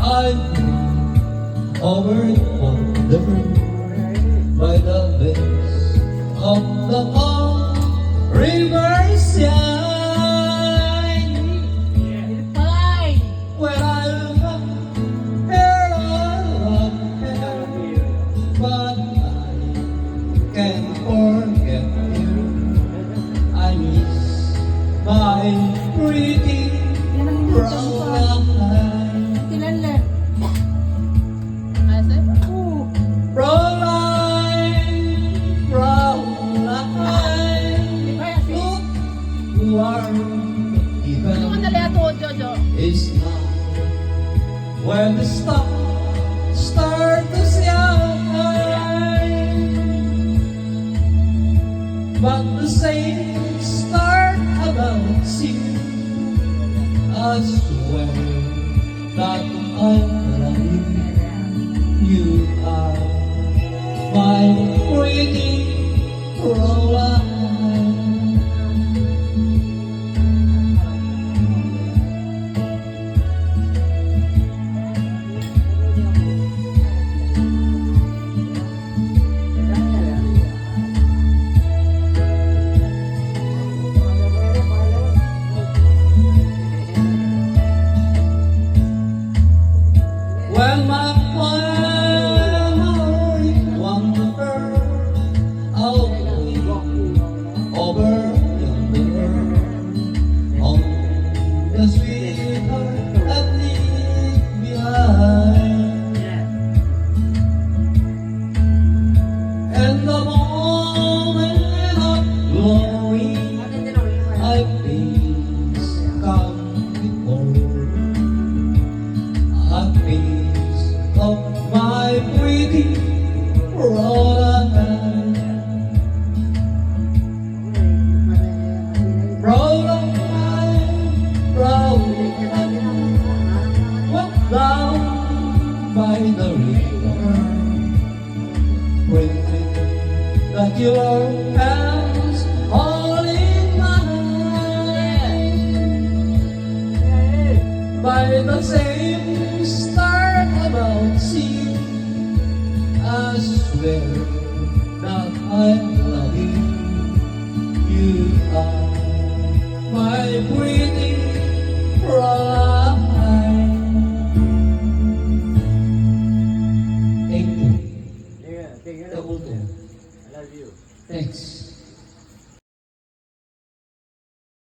I over wonder by the base of the Palm River side. When I look up here, but I can't forget you. I miss my pretty brown eyes. Brown eyes, brown eyes. Look, warm, even is now where the stars start to shine. But the same start about you. I swear that I'm right. You are my pretty Caroline. When my memory wanders away over yonder, on the sweetheart I leave behind, and the moment of glowing I face come before. A piece of my pretty Caroline. Caroline, Caroline, walk down by the river, pretend that your hands holding mine. By the same star about sea, I swear that I